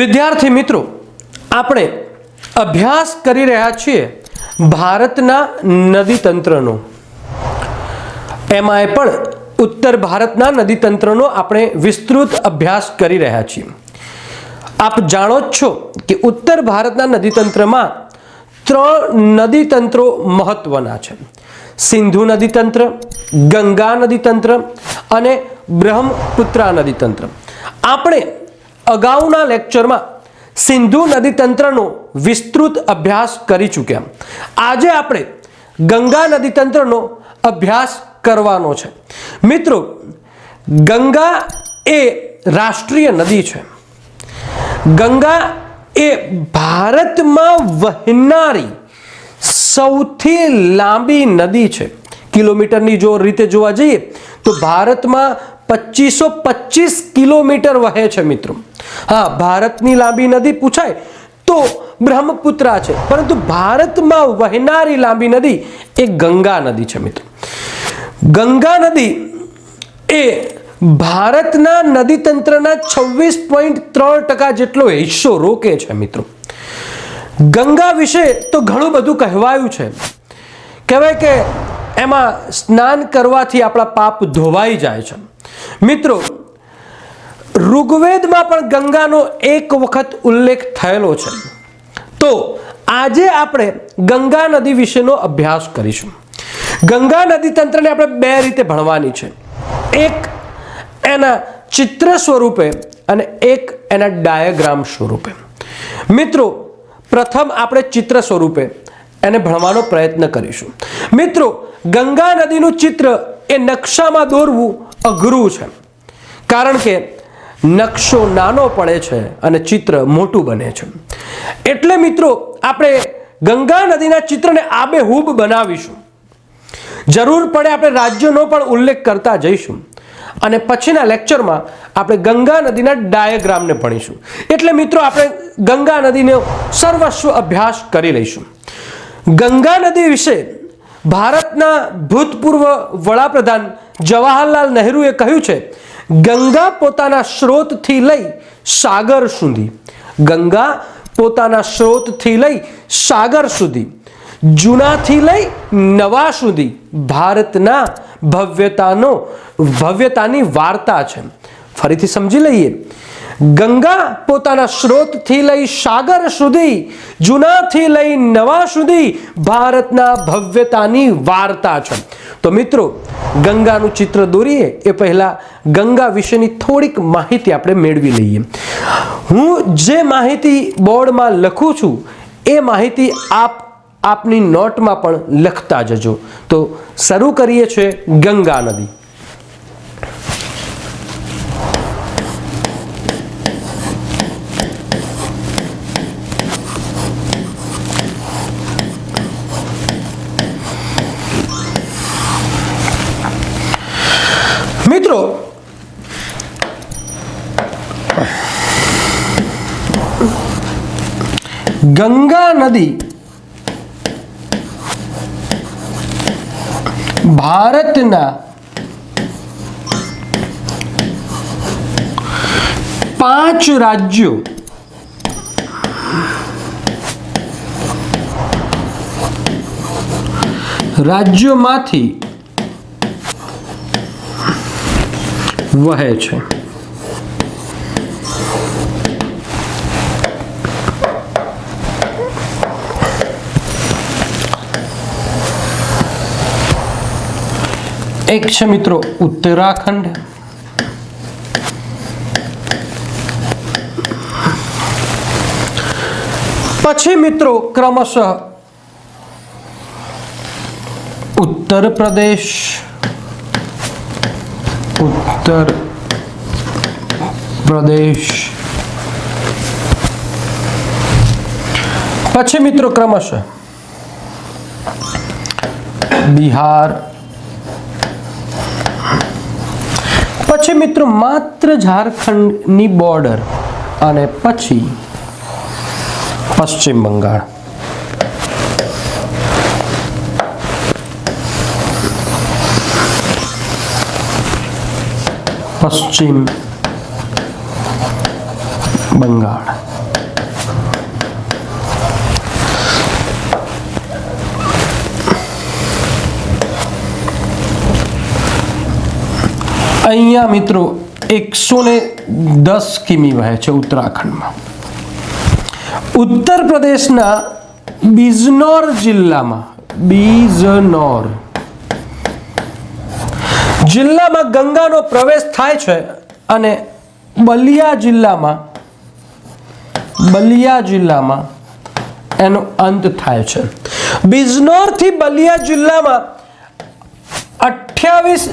વિદ્યાર્થી મિત્રો, આપણે અભ્યાસ કરી રહ્યા છીએ ભારતના નદી તંત્રનો. એમાંય પણ ઉત્તર ભારતના નદી તંત્રનો આપણે વિસ્તૃત અભ્યાસ કરી રહ્યા છીએ. આપ જાણો જ છો કે ઉત્તર ભારતના નદી તંત્રમાં 3 નદી તંત્રો મહત્વના છે: સિંધુ નદી તંત્ર, ગંગા નદી તંત્ર અને બ્રહ્મપુત્રા નદી તંત્ર. આપણે અગાઉના લેક્ચરમાં સિંધુ નદી તંત્રનો વિસ્તૃત અભ્યાસ કરી ચૂક્યા. આજે આપણે ગંગા નદી તંત્રનો અભ્યાસ કરવાનો છે. મિત્રો, ગંગા એ રાષ્ટ્રીય નદી છે. ગંગા એ ભારતમાં વહેનારી સૌથી લાંબી નદી છે. કિલોમીટરની જો રીતે જોવા જઈએ તો ભારતમાં 2525 કિલોમીટર વહે છે મિત્રો. હા, ભારતની લાંબી નદી પૂછાય તો બ્રહ્મપુત્રા છે, પરંતુ ભારતમાં વહેનારી લાંબી નદી એ ગંગા નદી છે મિત્રો. ગંગા નદી એ ભારતના નદી તંત્રના 26.3% જેટલો હિસ્સો રોકે છે મિત્રો. ગંગા વિશે તો ઘણું બધું કહેવાયું છે. કહેવાય કે એમાં સ્નાન કરવાથી આપણા પાપ ધોવાઈ જાય છે. મિત્રો, ઋગ્વેદમાં પણ ગંગાનો એક વખત ઉલ્લેખ થયેલો છે. તો આજે આપણે ગંગા નદી વિશેનો અભ્યાસ કરીશું. ગંગા નદી તંત્રને આપણે 2 રીતે ભણવાની છે. એક એના ચિત્ર સ્વરૂપે અને એક એના ડાયાગ્રામ સ્વરૂપે. મિત્રો, પ્રથમ આપણે ચિત્ર સ્વરૂપે એને ભણવાનો પ્રયત્ન કરીશું. મિત્રો, ગંગા નદીનું ચિત્ર એ નકશામાં દોરવું અઘરું છે, કારણ કે નકશો નાનો પડે છે અને ચિત્ર મોટું બને છે. એટલે મિત્રો, આપણે ગંગા નદીના ચિત્રને આબેહૂબ બનાવીશું. જરૂર પડે આપણે રાજ્યોનો પણ ઉલ્લેખ કરતા જઈશું અને પછીના લેક્ચરમાં આપણે ગંગા નદીના ડાયાગ્રામને ભણીશું. એટલે મિત્રો, આપણે ગંગા નદીનો સર્વસ્વ અભ્યાસ કરી લઈશું. ગંગા નદી વિશે ભારતના ભૂતપૂર્વ વડાપ્રધાન જવાહરલાલ નહેરુએ કહ્યું છે, ગંગા પોતાના સ્ત્રોતથી લઈ સાગર સુધી, ગંગા પોતાના સ્ત્રોતથી લઈ સાગર સુધી, જૂનાથી લઈ નવા સુધી ભારતના ભવ્યતાની વાર્તા છે. ફરીથી સમજી લઈએ. ગંગા પોતાના સ્ત્રોતથી લઈ સાગર સુધી, જૂનાથી લઈ નવા સુધી ભારતના ભવ્યતાની વાર્તા છે. તો મિત્રો, ગંગાનું ચિત્ર દોરીએ એ પહેલા ગંગા વિશેની થોડીક માહિતી આપણે મેળવી લઈએ. હું જે માહિતી બોર્ડમાં લખું છું એ માહિતી આપની નોટમાં પણ લખતા જજો. તો શરૂ કરીએ છીએ ગંગા નદી. મિત્રો, ગંગા નદી ભારતના 5 રાજ્યો રાજ્યોમાંથી વહે છે. એક છે મિત્રો ઉત્તરાખંડ, પછી મિત્રો ક્રમશઃ ઉત્તર પ્રદેશ, પછી મિત્રો ક્રમશઃ બિહાર, પછી મિત્રો માત્ર ઝારખંડની બોર્ડર અને પછી પશ્ચિમ બંગાળ. પશ્ચિમ બંગાળ. અહીંયા મિત્રો 110 કિમી વહે છે ઉત્તરાખંડમાં. ઉત્તર પ્રદેશના બિજનોર જિલ્લામાં ગંગાનો પ્રવેશ થાય છે અને બલિયા જિલ્લામાં એનો અંત થાય છે. બિજનોર થી બલિયા જિલ્લામાં 28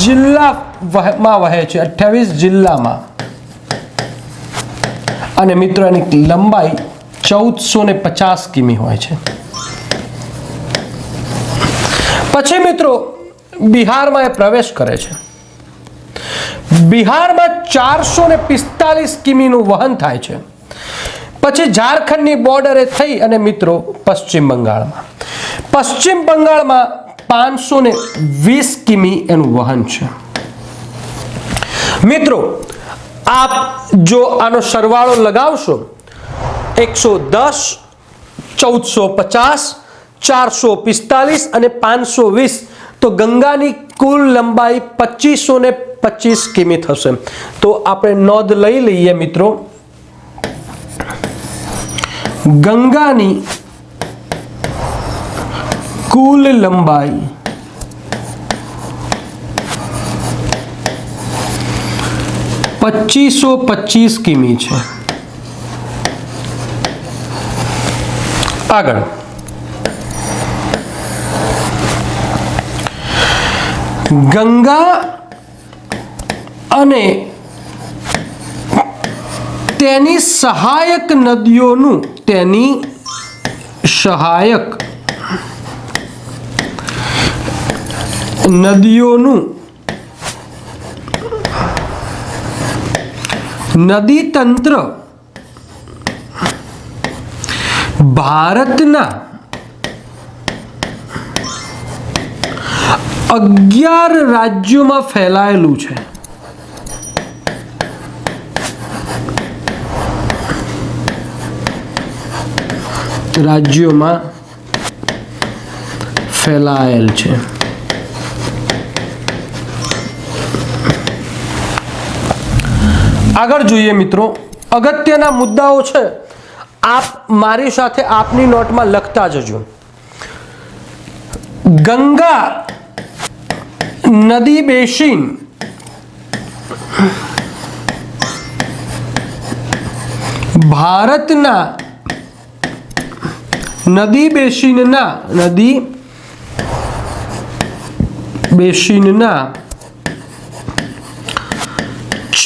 જિલ્લામાં વહે છે. 28 જિલ્લામાં. અને મિત્રો એની લંબાઈ 1450 કિમી હોય છે. પછી મિત્રો બિહારમાં એ પ્રવેશ કરે છે. બિહારમાં 445 કિમીનું વહન થાય છે. પછી ઝારખંડની બોર્ડરે થઈ અને મિત્રો પશ્ચિમ બંગાળમાં 520 કિમી એનું વહન છે. મિત્રો આપ જો આનો સરવાળો લગાવશો 110, 1450, 445 અને 520 તો ગંગાની કુલ લંબાઈ 2525 કિમી થશે. તો આપણે નોંધ લઈ લઈએ મિત્રો, ગંગાની કુલ લંબાઈ 2525 કિમી છે. આગળ ગંગા અને તેની સહાયક નદીઓનું નદી તંત્ર ભારતના 11 રાજ્યોમાં ફેલાયેલું છે. આગળ જોઈએ મિત્રો, અગત્યના મુદ્દાઓ છે, આપ મારી સાથે આપની નોટમાં લખતા જજો. ગંગા નદી બેસિન ભારતના નદી બેસિનના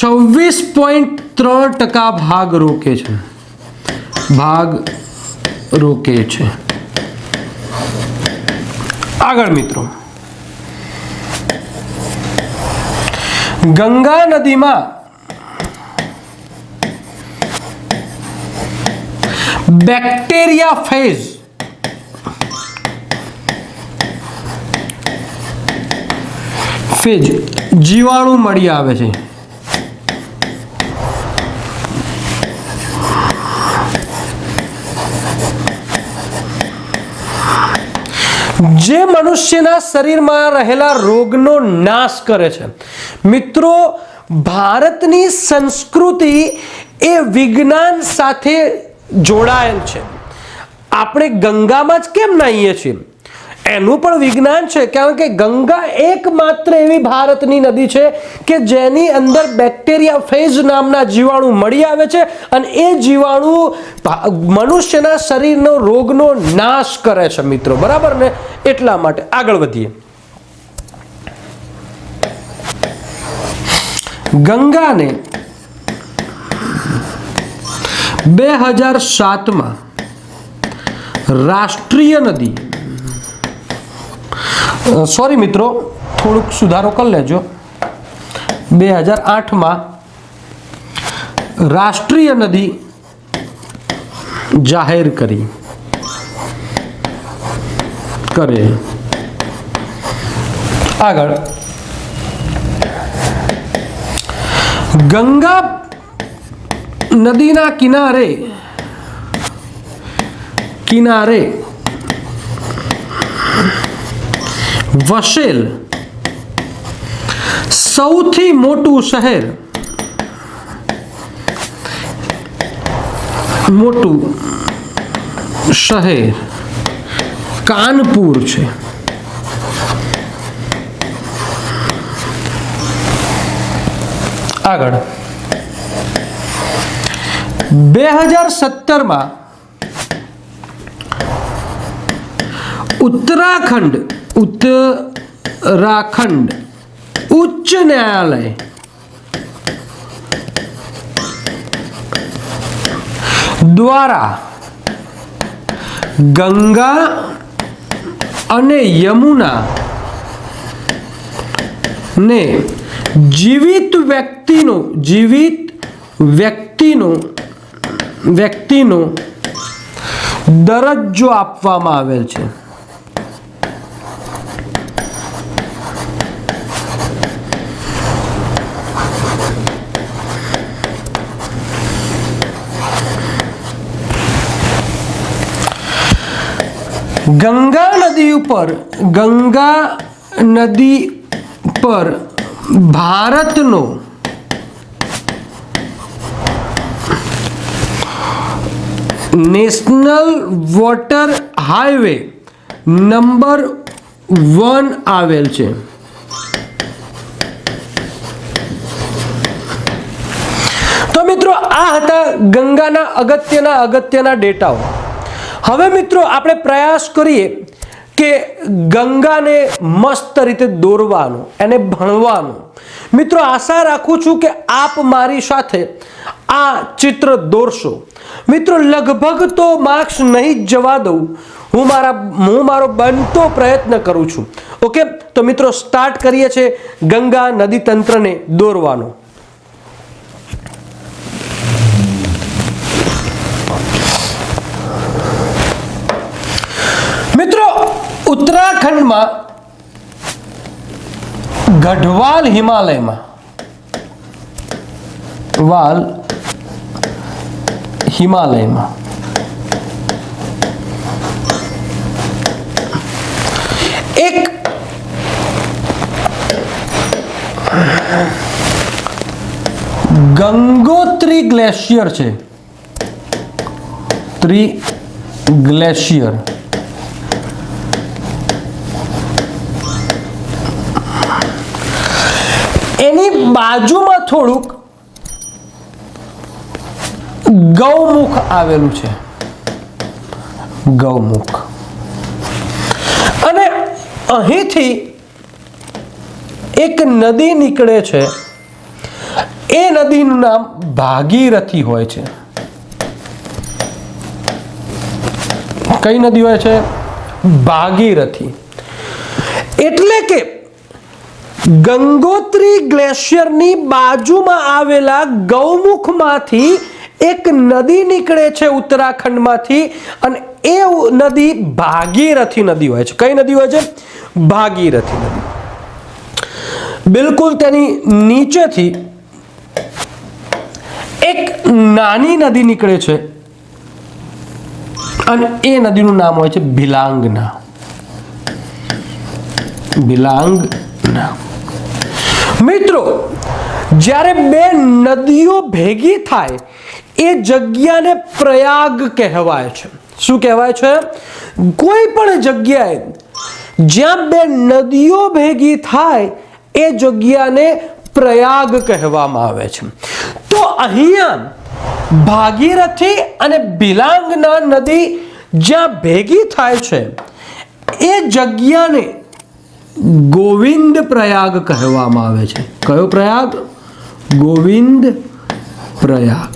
26.3% ભાગ રોકે છે. આગળ મિત્રો, ગંગા નદીમાં બેક્ટેરિયા ફેજ જીવાણુ મળી આવે છે. જે મનુષ્યના શરીરમાં રહેલા રોગનો નાશ કરે છે. મિત્રો ભારતની સંસ્કૃતિ એ વિજ્ઞાન સાથે જોડાયેલ છે. આપણે ગંગામાં જ કેમ નાહીએ છીએ એનું પણ વિજ્ઞાન છે, કારણ કે ગંગા એકમાત્ર એવી ભારતની નદી છે કે જેની અંદર બેક્ટેરિયા ફેજ નામના જીવાણુ મળી આવે છે અને એ જીવાણુ મનુષ્યના શરીરનો રોગનો નાશ કરે છે મિત્રો, બરાબર ને? એટલા માટે આગળ વધીએ. ગંગાને 2007માં રાષ્ટ્રીય નદી, સોરી મિત્રો થોડુંક સુધારો કરી લેજો, 2008માં રાષ્ટ્રીય નદી જાહેર કરે. આગળ ગંગા નદીના કિનારે વસેલ સૌથી મોટું શહેર કાનપુર છે. આગળ 2017 ઉત્તરાખંડ ઉચ્ચ ન્યાયાલય દ્વારા ગંગા અને યમુના ને જીવિત વ્યક્તિનો દરજ્જો આપવામાં આવેલ છે. ગંગા નદી પર ભારતનો નેશનલ વોટર હાઈવે નંબર 1 આવેલ છે. તો મિત્રો આ હતા ગંગાના અગત્યના ડેટાઓ. હવે મિત્રો આપણે પ્રયાસ કરીએ કે ગંગાને મસ્ત રીતે દોરવાનો, એને ભણવાનો. મિત્રો આશા રાખું છું કે આપ મારી સાથે આ ચિત્ર દોરશો. મિત્રો લગભગ તો માર્ક્સ નહીં જ જવા દઉં, હું મારો બનતો પ્રયત્ન કરું છું. ઓકે, તો મિત્રો સ્ટાર્ટ કરીએ છીએ ગંગા નદી તંત્રને દોરવાનો. મિત્રો ઉત્તરાખંડમાં ગઢવાલ હિમાલયમાં એક ગંગોત્રી ગ્લેશિયર છે. ગ્લેશિયર એની બાજુમાં થોડુંક ગૌમુખ આવેલું છે. ગૌમુખ, અને અહીંથી એક નદી નીકળે છે. એ નદીનું નામ ભાગીરથી હોય છે. કઈ નદી હોય છે? ભાગીરથી. એટલે કે ગંગોત્રી ગ્લેશિયરની બાજુમાં આવેલા ગૌમુખમાંથી એક નદી નીકળે છે ઉત્તરાખંડમાંથી, અને એ નદી ભાગીરથી નદી હોય છે. કઈ નદી હોય છે? ભાગીરથી નદી. બિલકુલ તેની નીચેથી એક નાની નદી નીકળે છે, અને એ નદીનું નામ હોય છે ભિલાંગના. મિત્રો જ્યારે બે નદીઓ ભેગી થાય એ જગ્યાને પ્રયાગ કહેવાય છે. શું કહેવાય છે? કોઈ પણ જગ્યાએ જ્યાં બે નદીઓ ભેગી થાય એ જગ્યાને પ્રયાગ કહેવામાં આવે છે. તો અહીંયા ભાગીરથી અને ભિલાંગના નદી જ્યાં ભેગી થાય છે એ જગ્યાને ગોવિંદ પ્રયાગ કહેવામાં આવે છે. કયો પ્રયાગ? ગોવિંદ પ્રયાગ.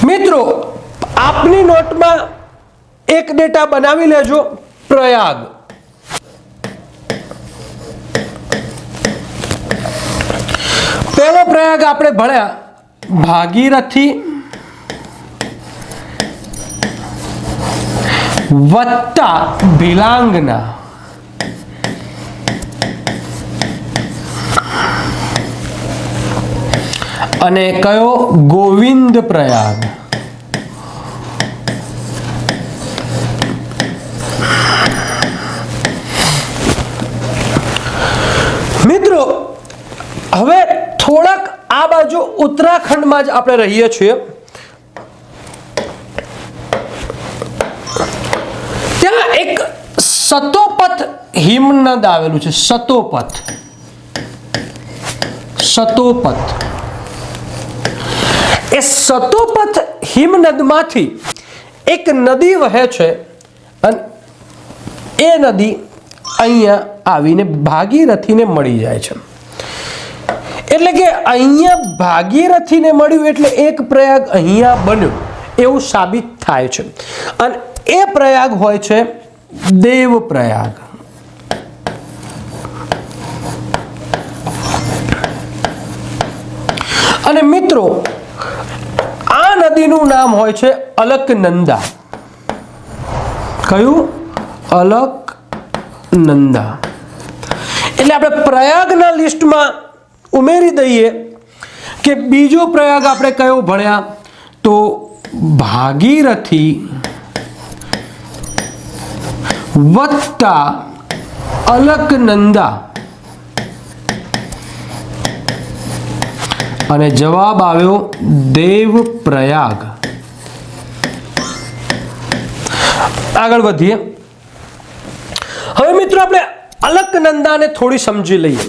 મિત્રો આપની નોટમાં એક ડેટા બનાવી લેજો. પ્રયાગ. પહેલો પ્રયાગ આપણે ભણ્યા ભાગીરથી વત્તા ભિલાંગના. અને કયો? ગોવિંદ પ્રયાગ. ઉત્તરાખંડમાં જ આપણે રહીએ છીએ. ત્યાં એક સતોપથ હિમનદ આવેલું છે. સતોપથ એ સતોપથ હિમનદમાંથી એક નદી વહે છે અને એ નદી અહીંયા આવીને ભાગીરથીને મળી જાય છે. એટલે કે અહીંયા ભાગીરથીને મળ્યું એટલે એક પ્રયાગ અહીંયા બન્યો એવું સાબિત થાય છે. અને એ પ્રયાગ હોય છે દેવ પ્રયાગ. અને મિત્રો આ નદીનું નામ હોય છે અલકનંદા. કયું? અલકનંદા. એટલે આપણે પ્રયાગના લિસ્ટમાં ઉમેરી દઈએ કે બીજો પ્રયાગ આપણે કયો ભણ્યા તો ભાગીરથી વત્તા અલકનંદા અને જવાબ આવ્યો દેવ પ્રયાગ. આગળ વધીએ. હવે મિત્રો આપણે અલકનંદાને થોડી સમજી લઈએ.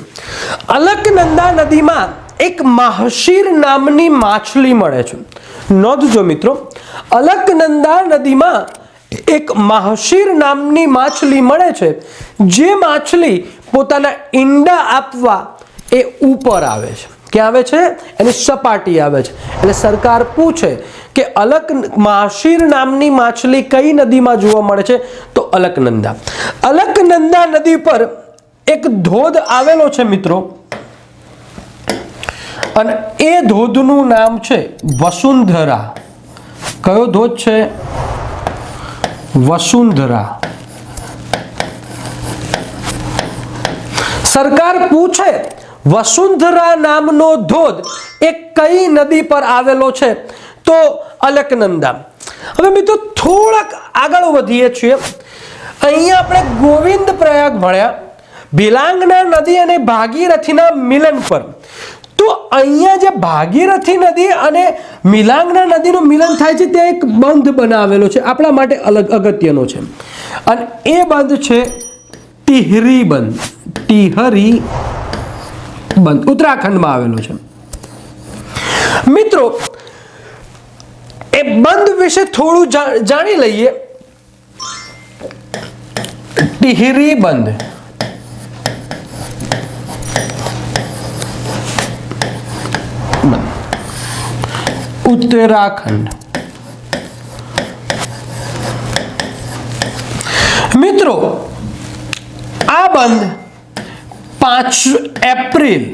અલકનંદા નદીમાં એક માહશીર નામની માછલી મળે છે. નોંધજો મિત્રો, અલકનંદા નદીમાં એક માહશીર નામની માછલી મળે છે. જે માછલી પોતાના ઈંડા આપવા એ ઉપર આવે છે. ક્યાં આવે છે? એની સપાટી આવે છે. એટલે સરકાર પૂછે કે માહશીર નામની માછલી કઈ નદીમાં જોવા મળે છે તો અલકનંદા. અલકનંદા નદી પર એક ધોધ આવેલો છે મિત્રો, અને એ ધોધનું નામ છે વસુંધરા. કયો ધોધ છે? વસુંધરા. સરકાર પૂછે વસુંધરા નામનો ધોધ એ કઈ નદી પર આવેલો છે તો અલકનંદા. હવે મિત્રો થોડાક આગળ વધીએ છીએ. અહીંયા આપણે ગોવિંદ પ્રયાગ ભણ્યા, ભિલાંગના નદી અને ભાગીરથીના મિલન પર. તો અહીંયા જે ભાગીરથી નદી અને મિલાંગના નદીનું મિલન થાય છે ત્યાં એક બંધ બનાવેલો છે, આપણા માટે અગત્યનો છે. અને એ બંધ છે ટિહરી બંધ. ટિહરી બંધ ઉત્તરાખંડમાં આવેલો છે. મિત્રો એ બંધ વિશે થોડું જાણી લઈએ. ટિહરી બંધ ઉત્તરાખંડ. મિત્રો આ બંધ 5 એપ્રિલ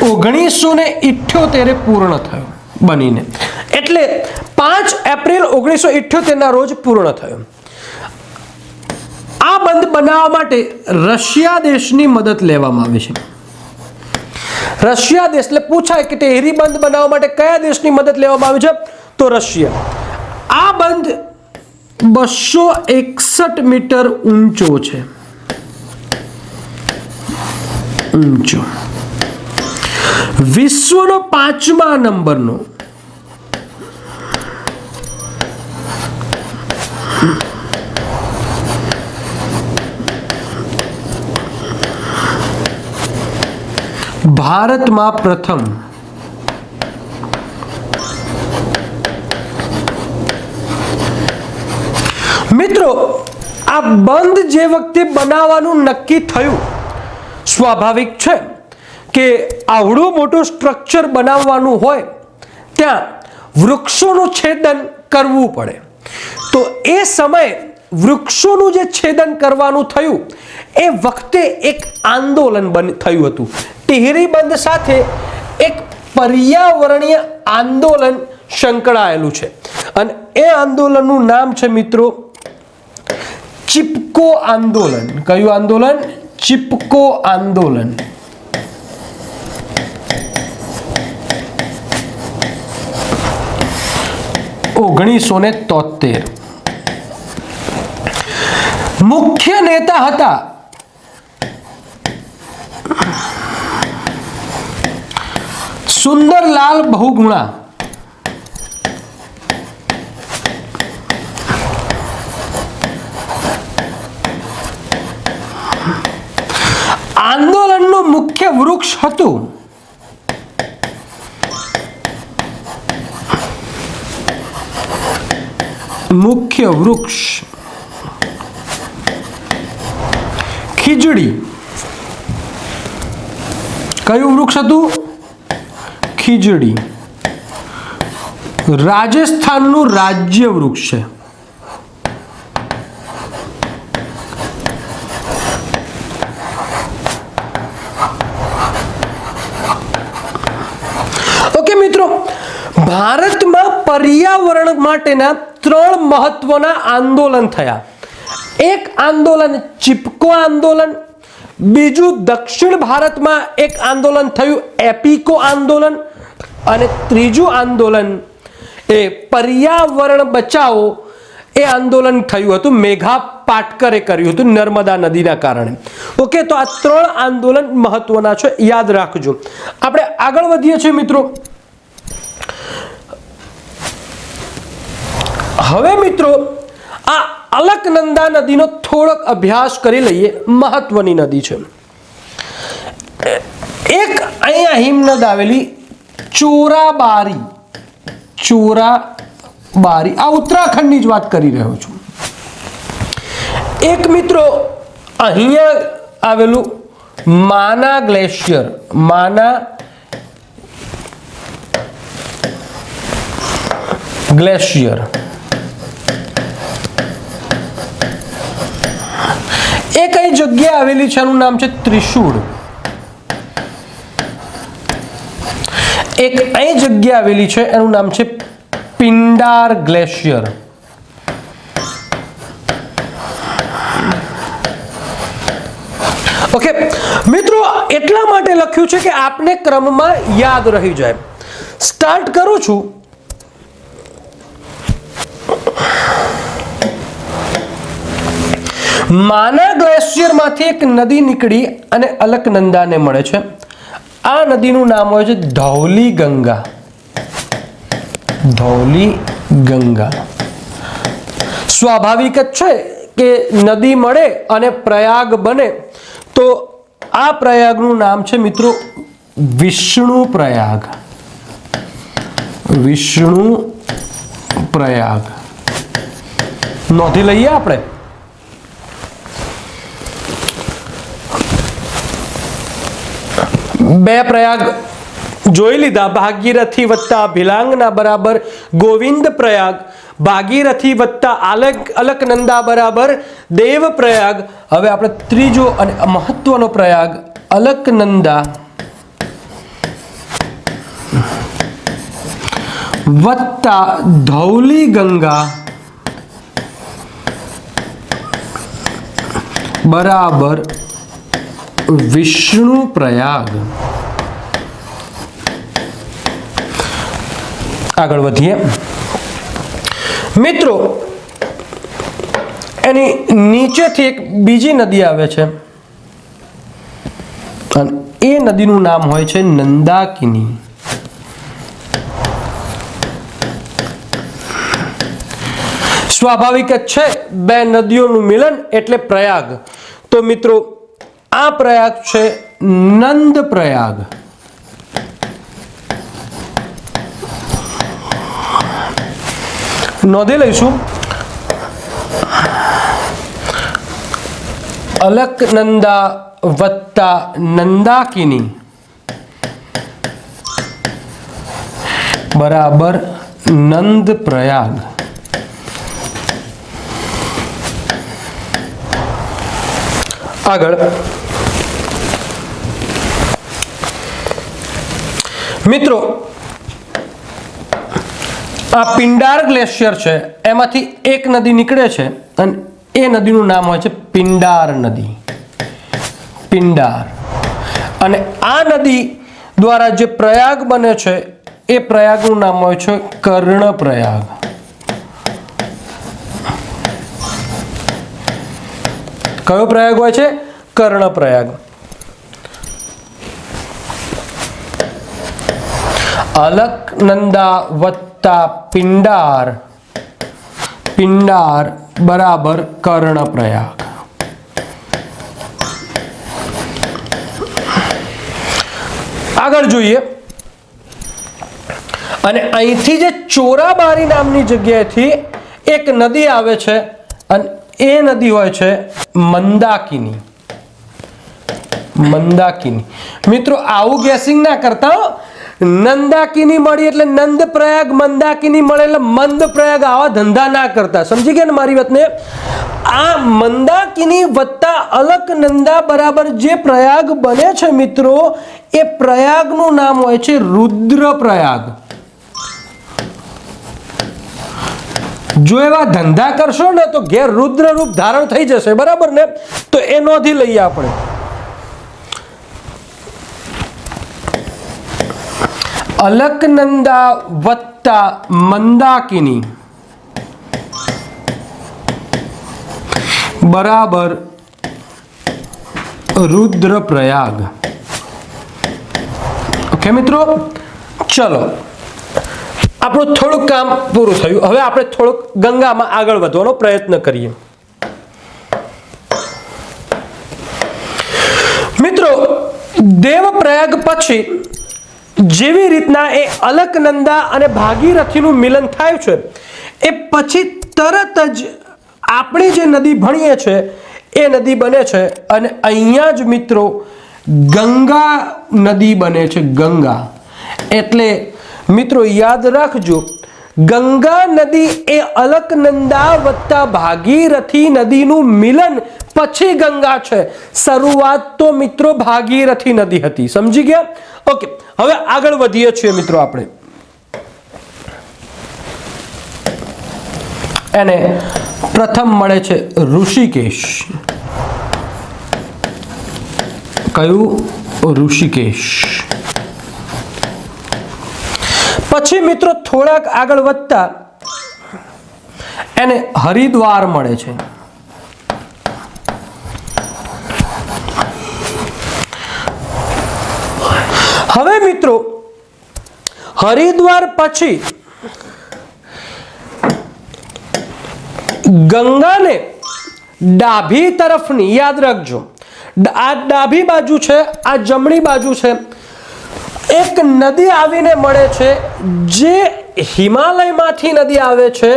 1978 પૂર્ણ થયો બનીને. એટલે 5 એપ્રિલ 1978 ના રોજ પૂર્ણ થયો. આ બંધ બનાવવા માટે રશિયા દેશની મદદ લેવામાં આવી છે. રશિયા દેશ એટલે પૂછાય કે ટિહરી બંધ બનાવવા માટે કયા દેશની મદદ લેવામાં આવી છે તો રશિયા. આ બંધ 261 મીટર ઊંચો છે. વિશ્વનો 5મા નંબરનો ભારતમાં પ્રથમ. મિત્રો આ બંધ જે વખતે બનાવવાનું નક્કી થયું, સ્વાભાવિક છે કે આવડું મોટું સ્ટ્રક્ચર બનાવવાનું હોય ત્યાં વૃક્ષોનું છેદન કરવું પડે. તો એ સમયે વૃક્ષોનું જે છેદન કરવાનું થયું એ વખતે એક આંદોલન થયું હતું. ટિહરી બંધ સાથે એક પર્યાવરણીય આંદોલન સંકળાયેલું છે અને એ આંદોલનનું નામ છે મિત્રો ચિપકો આંદોલન. કયું આંદોલન? ચિપકો આંદોલન. (1973). મુખ્ય નેતા હતા સુંદરલાલ બહુગુણા, આંદોલનનું મુખ્ય વૃક્ષ હતું ખીજડી. કયું વૃક્ષ હતું? ખીજડી. રાજસ્થાનનું રાજ્ય વૃક્ષ છે. ઓકે મિત્રો, ભારતમાં પર્યાવરણ માટેના 3 મહત્વના આંદોલન થયા. એક આંદોલન ચિપકો આંદોલન, બીજું દક્ષિણ ભારતમાં એક આંદોલન થયું એપિકો આંદોલન, અને ત્રીજું આંદોલન એ પર્યાવરણ બચાવો એ આંદોલન થયું હતું. મેઘા પાટકરે કર્યું હતું નર્મદા નદીના કારણે. ઓકે, તો આ 3 આંદોલન મહત્વના છે, યાદ રાખજો. આપણે આગળ વધીએ છીએ મિત્રો. હવે મિત્રો આ અલકનંદા નદીનો થોડોક અભ્યાસ કરી લઈએ. મહત્વની નદી છે. એક અહીંયા હિમનદ આવેલી ચોરાબારી. આ ઉત્તરાખંડની જ વાત કરી રહ્યો છું. એક મિત્રો અહીંયા આવેલું માના ગ્લેશિયર. એ કઈ જગ્યાએ આવેલી છે? એનું નામ છે ત્રિશુળ. એક અહીં જગ્યા આવેલી છે, એનું નામ છે પિંડાર ગ્લેશિયર. ઓકે મિત્રો, એટલા માટે લખ્યું છે કે આપને ક્રમમાં યાદ રહી જાય. સ્ટાર્ટ કરું છું. માના ગ્લેશિયરમાંથી એક નદી નીકળી અને અલકનંદાને મળે છે. આ નદીનું નામ હોય છે ધૌલી ગંગા. સ્વાભાવિક જ છે કે નદી મળે અને પ્રયાગ બને, તો આ પ્રયાગનું નામ છે મિત્રો વિષ્ણુ પ્રયાગ. નોંધી લઈએ આપણે. બે પ્રયાગ જોઈ લીધા. ભાગીરથી વત્તા ભિલાંગના બરાબર ગોવિંદ પ્રયાગ, ભાગીરથી વત્તા અલકનંદા બરાબર દેવ પ્રયાગ. હવે આપણે ત્રીજો અને મહત્વનો પ્રયાગ અલકનંદા વત્તા ધૌલી ગંગા બરાબર વિષ્ણુ પ્રયાગ. આગળ વધીએ મિત્રો. એની નીચેથી એક બીજી નદી આવે છે અને એ નદીનું નામ હોય છે નંદાકિની. સ્વાભાવિક જ છે, બે નદીઓનું મિલન એટલે પ્રયાગ. તો મિત્રો આ પ્રયાગ છે નંદ પ્રયાગ. નોંધી લઈશું. અલકનંદા વત્તા નંદાકિની બરાબર નંદ પ્રયાગ. આગળ મિત્રો આ પિંડાર ગ્લેશિયર છે, એમાંથી એક નદી નીકળે છે અને એ નદીનું નામ હોય છે પિંડાર નદી. અને આ નદી દ્વારા જે પ્રયાગ બને છે એ પ્રયાગનું નામ હોય છે કર્ણપ્રયાગ. કયો પ્રયાગ હોય છે? કર્ણપ્રયાગ. અલકનંદા વત્તા પિંડાર, પિંડાર બરાબર કર્ણપ્રયાગ. આગળ જોઈએ, અને અહીંથી જે ચોરાબારી નામની જગ્યાએથી એક નદી આવે છે અને એ નદી હોય છે મંદાકિની. મંદાકિની. મિત્રો આવું ગેસિંગ ના કરતા હો. નંદાકિની મળી એટલે નંદ પ્રયાગ, મંદાકિની મળે એટલે મંદ પ્રયાગ. આવા ધંધા ના કરતા. સમજી ગયા ને મારી વાતને? આ મંદાકિની વત્તા અલકનંદા બરાબર જે પ્રયાગ બને છે મિત્રો, એ પ્રયાગનું નામ હોય છે રુદ્રપ્રયાગ. જો એવા ધંધા કરશો ને તો ઘેર રુદ્ર રૂપ ધારણ થઈ જશે. બરાબર ને? તો એ નોંધી લઈએ આપણે. અલકનંદા વત્તા મંદાકિની બરાબર રુદ્રપ્રયાગ. ઓકે મિત્રો, ચલો આપણું થોડુંક કામ પૂરું થયું. હવે આપણે થોડુંક ગંગામાં આગળ વધવાનો પ્રયત્ન કરીએ. મિત્રો દેવપ્રયાગ પછી જેવી રીતના એ અલકનંદા અને ભાગીરથીનું મિલન થાય છે, એ પછી તરત જ આપણે જે નદી ભણીએ છે એ નદી બને છે. અને અહીંયા જ મિત્રો ગંગા નદી બને છે. ગંગા એટલે મિત્રો યાદ રાખજો, ગંગા નદી એ અલકનંદા વત્તા ભાગીરથી નદીનું મિલન પછી ગંગા છે. શરૂઆત તો મિત્રો ભાગીરથી નદી હતી. સમજી ગયા? ઓકે, હવે આગળ વધીએ છીએ મિત્રો. આપણે એને પ્રથમ મળે છે ઋષિકેશ. કયું? ઋષિકેશ. પછી મિત્રો થોડાક આગળ વધતા એને હરિદ્વાર મળે છે. હવે મિત્રો હરિદ્વાર પછી ગંગાને ડાભી તરફની, યાદ રાખજો, આ ડાભી બાજુ છે, આ જમણી બાજુ છે, એક નદી આવીને મળે છે જે હિમાલયમાંથી નદી આવે છે.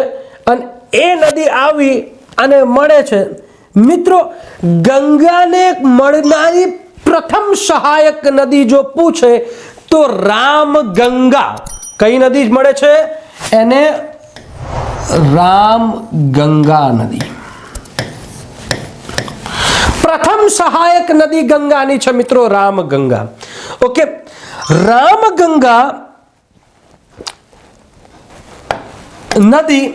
અને એ નદી આવી અને મળે છે મિત્રો ગંગાને મળનારી પ્રથમ સહાયક નદી જો પૂછે તો રામ ગંગા. કઈ નદી મળે છે એને? રામ ગંગા નદી. પ્રથમ સહાયક નદી ગંગાની છે મિત્રો, રામ ગંગા. ઓકે, રામ ગંગા નદી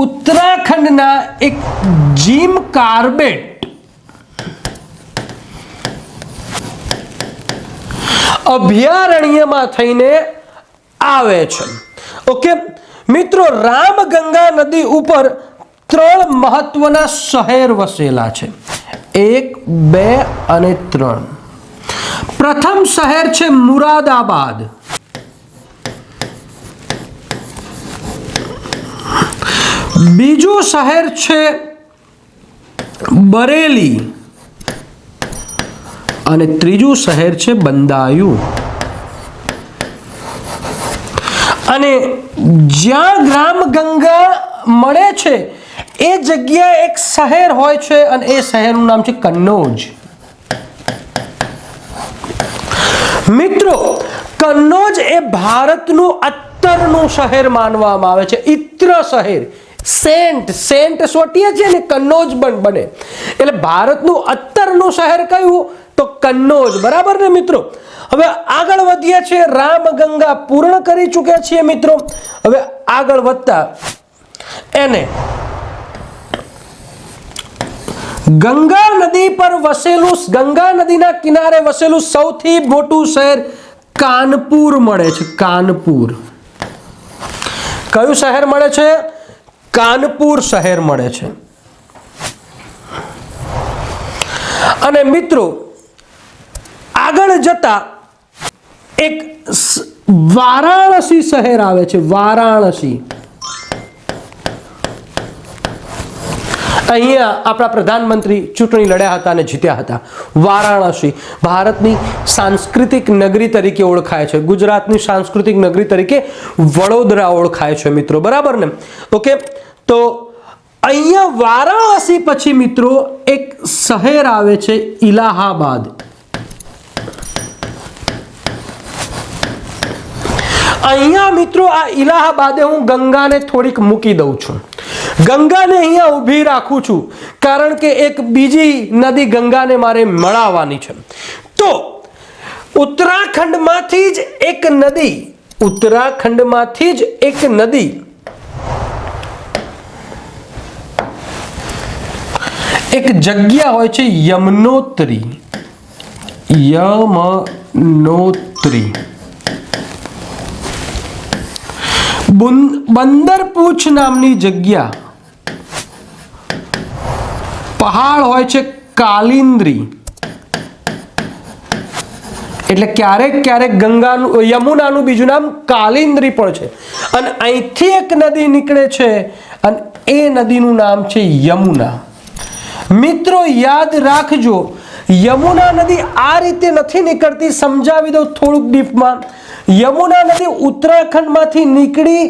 ઉત્તરાખંડના એક જીમ કાર્બેટ અભયારણ્યમાં થઈને આવે છે. ઓકે મિત્રો, રામ ગંગા નદી ઉપર 3 મહત્વના શહેર વસેલા છે. 1, 2 અને 3. પ્રથમ શહેર છે મુરાદાબાદ. બીજું શહેર છે બરેલી અને ત્રીજું શહેર છે બંદાયુ. અને જ્યાં રામ ગંગા મળે છે એ જગ્યાએ એક શહેર હોય છે અને એ શહેરનું નામ છે કન્નૌજ. મિત્રો કન્નૌજ એ ભારતનું અત્તરનું શહેર માનવામાં આવે છે. ઇત્ર શહેર, સેન્ટ સોટીએ છે ને, કન્નૌજ બને. એટલે ભારતનું અત્તરનું શહેર કયું? તો કન્નૌજ. બરાબર ને મિત્રો? હવે આગળ વધીએ છીએ. રામ ગંગા પૂર્ણ કરી ચૂક્યા છીએ મિત્રો. હવે આગળ વધતા એને ગંગા નદી પર વસેલું, ગંગા નદીના કિનારે વસેલું સૌથી મોટું શહેર કાનપુર મળે છે. કાનપુર. કયું શહેર મળે છે? કાનપુર શહેર મળે છે. અને મિત્રો આગળ જતા એક વારાણસી શહેર આવે છે, વારાણસી. અહીંયા આપણા પ્રધાનમંત્રી ચૂંટણી લડ્યા હતા અને જીત્યા હતા. વારાણસી ભારતની સાંસ્કૃતિક નગરી તરીકે ઓળખાય છે. ગુજરાતની સાંસ્કૃતિક નગરી તરીકે વડોદરા ઓળખાય છે મિત્રો, બરાબર ને? ઓકે, તો અહીંયા વારાણસી પછી મિત્રો એક શહેર આવે છે ઇલાહાબાદ. અહીંયા મિત્રો આ ઇલાહાબાદે હું ગંગાને થોડીક મૂકી દઉં છું. ગંગાને અહીંયા ઊભી રાખું છું કારણ કે એક બીજી નદી ગંગાને મારે મળાવવાની છે. તો ઉત્તરાખંડમાંથી જ એક નદી એક જગ્યા હોય છે યમનોત્રી. બંદરપૂછ નામની જગ્યા, પહાડ હોય છે કાલિંદ્રી. એટલે ક્યારેક યમુનાનું બીજું નામ કાલિંદ્રી પણ છે. અને અહીંથી એક નદી નીકળે છે અને એ નદીનું નામ છે યમુના. મિત્રો યાદ રાખજો, યમુના નદી આ રીતે નથી નીકળતી. સમજાવી દઉં થોડુંક ડીપમાં. યમુના નદી ઉત્તરાખંડમાંથી નીકળી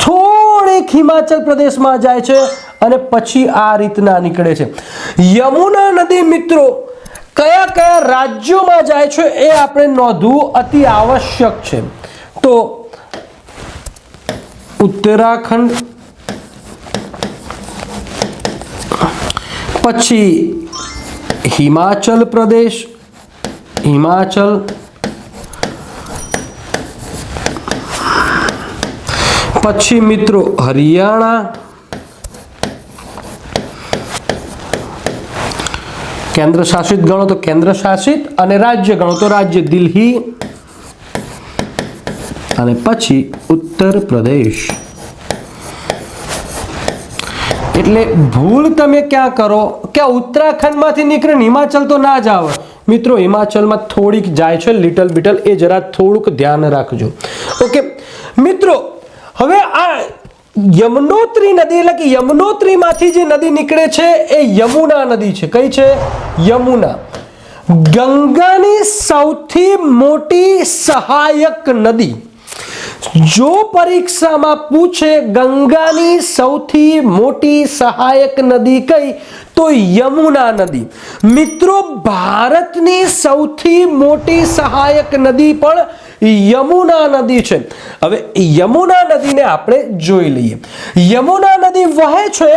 થોડીક હિમાચલ પ્રદેશમાં જાય છે અને પછી આ રીતના નીકળે છે. યમુના નદી મિત્રો કયા કયા રાજ્યોમાં જાય છે એ આપણે નોંધવું અતિ આવશ્યક છે. તો ઉત્તરાખંડ, પછી હિમાચલ પ્રદેશ, પછી મિત્રો હરિયાણા, કેન્દ્ર શાસિત ગણો તો કેન્દ્ર શાસિત, અને રાજ્ય ગણો તો રાજ્ય દિલ્હી, અને પછી ઉત્તર પ્રદેશ. એટલે ભૂલ તમે ક્યાં કરો કે ઉત્તરાખંડમાંથી નીકળીને હિમાચલ તો ના જાવ મિત્રો. હિમાચલમાં થોડીક જાય છે, લિટલ બિટલ, એ જરા થોડુંક ધ્યાન રાખજો. ઓકે મિત્રો, હવે આ યમનોત્રી નદી એટલે કે યમનોત્રીમાંથી જે નદી નીકળે છે એ યમુના નદી છે. કઈ છે? યમુના. ગંગાની સૌથી મોટી સહાયક નદી. જો પરીક્ષામાં પૂછે ગંગાની સૌથી મોટી સહાયક નદી કઈ, તો યમુના નદી. મિત્રો ભારતની સૌથી મોટી સહાયક નદી પણ યમુના નદી છે. હવે યમુના નદીને આપણે જોઈ લઈએ. યમુના નદી વહે છે